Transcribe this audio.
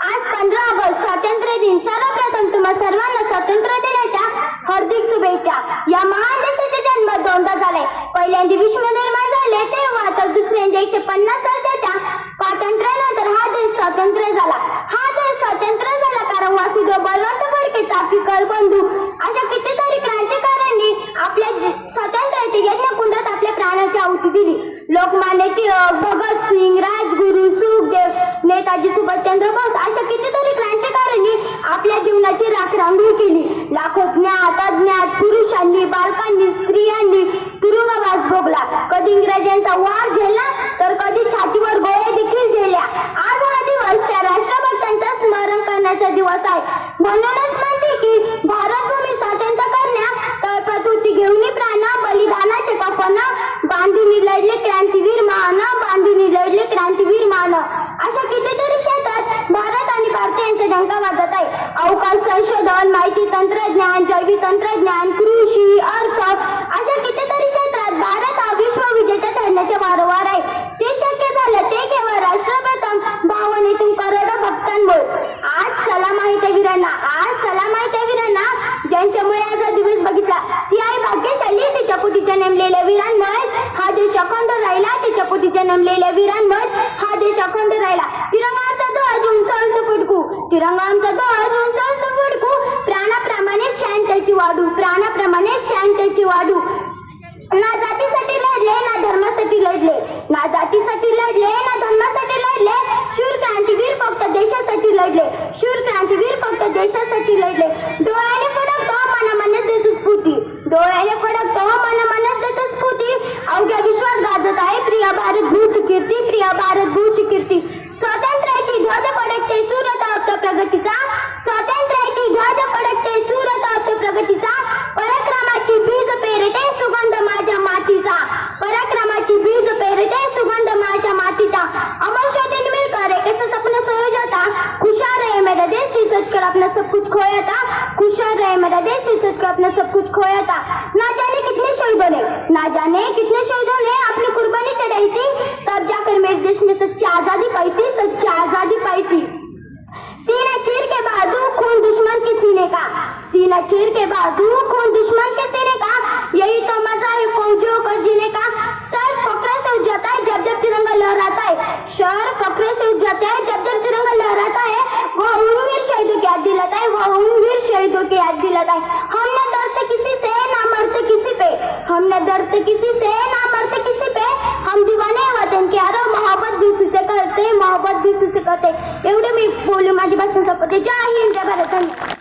आज 15 ऑगस्ट स्वातंत्र्य दिन. सर्वप्रथम तुम्हा सर्वांना स्वातंत्र्य दिनाच्या हार्दिक शुभेच्छा. या महान देशाचा जन्म दोनदा झालाय. पहिल्यांदा विश्व निर्माण झाले तेव्हा, तर दुसऱ्यांदा 150 वर्षाच्या स्वातंत्र्यानंतर हा देश स्वातंत्र्य झाला. हा देश स्वातंत्र्य झाला कारण वासुदेव बळवंत फडके, चाफेकर बंधू अशा कितीतरी क्रांतिकारकांनी आपल्या स्वातंत्र्याच्या यज्ञकुंडात आपल्या प्राणाची आहुती दिली. लोकमान्य टिळक, भगतसिंग, राजगुरू, सुखदेव, नेताजी सुभाषचंद्र बोस अशा कितीतरी क्रांतिकारकांनी आपल्या जीवनाची राखरांगोळी केली. लाखो ज्ञात अज्ञात पुरुषांनी, बालकांनी, स्त्रियांनी तुरुंगवास भोगला. कधी इंग्रजांचा वार झेलला तर कधी छातीवर गोळ्या देखील झेलल्या. आज हा दिवस त्या राष्ट्रभक्तांचं स्मरण करण्याचा दिवस आहे. म्हणूनच म्हणते की भारतभूमी स्वातंत्र्य करण्या तळपतुती घेऊन प्राण बलिदानाचे कफन बांधून लढले क्रांतीवीर मान, बांधून लढले क्रांतीवीर मान. अशा कितीतरी क्षेत्रात भारत आणि भारतीयांचा डंका वाजत आहे. अवकाश संशोधन, माहिती तंत्रज्ञान, जैविक तंत्रज्ञान, कृषी, अर्थ अशा कितीतरी क्षेत्रात भारत हा विश्वविजेता ठरण्याचे वारंवार आहे. ते शक्य झालं ते केवळ राष्ट्रप्रथम भावनेतून करोडो भक्तांमुळे. आज सलाम आहे त्या वीरांना, आज सलाम आहे त्या वीरांना ज्यांच्यामुळे आज हा दिवस बघितला. ती आहे भाग्यशाली, तिच्या पोटीच्या नेमलेल्या वीरांमुळे हा देश अखंड राहिला. तिच्या पोटीच्या नेमलेल्या वीरांमुळे हा देश अखंड राहिला. तिरंगा आमचा ध्वज उंच उंच फडकू, तिरंगा आमचा ध्वज उंच उंच फडकू, प्राणाप्रमाणे शांतीची वाढू, प्राणाप्रमाणे शांतीची वाढू. ना जातीसाठी लढले, ना धर्मासाठी लढले, ना जातीसाठी लढले, ना धर्मासाठी लढले. शूर क्रांतीवीर फक्त देशासाठी लढले, शूर क्रांतीवीर फक्त देशासाठी लढले. डोळ्याने फडकतो मनामनात देतो स्फूर्ती, डोळ्याने फडकतो मनामनात देतो स्फूर्ती. अवघ्या विश्वास गाजत आहे प्रिय भारत भूची कीर्ती, प्रिय भारत भूची कीर्ती. स्वातंत्र्याची ध्वज फडकते सुरत आपल्या प्रगतीचा, स्वातंत्र्याची ध्वज फडकते सुरत आपल्या प्रगतीचा. पराक्रमाची बीज पेरते सुगंध माझ्या मातीचा, पराक्रमाची बीज पेरते सुगंध माझ्या मातीचा. अमर शोधन मिलकर एक ऐसा सपना सोया था, खुशहाल रहे मेरा देश ही सोचकर अपना सब कुछ खोया था, खुशहाल रहे मेरा देश ही सोचकर अपना सब कुछ खोया था. ना जाने कितने शहीदों ने, ना जाने कितने शहीदों ने अपनी कुर्बानी चढ़ाई थी, तब जाकर मेरे देश ने सच्ची आजादी पाई थी, सच्ची आजादी पाई थी. सीना चीर के बाजू खून दुश्मन के सीने का, सीना चीर के बाजू खून दुश्मन के सीने का. यही तो मजा है फौजियों को जीने का. सर फक्र से उठ जाता है जब जब तिरंगा लहराता है, सर फक्र से उठ जाता है जब जब तिरंगा लहराता है. वो उन वीर शहीदों की याद दिलाता है, वो उन वीर शहीदों की याद दिलाता है. हमने डरते किसी से ना मरते किसी पे, हमने डरते किसी से ना मरते किसी पे. हम दीवाने वतन के यारो, मोहब्बत भी उसी से करते, मोहब्बत भी उसी से करते. एवढे मी बोलू, माझी भाषण संपते. जय हिंद, जय भारत.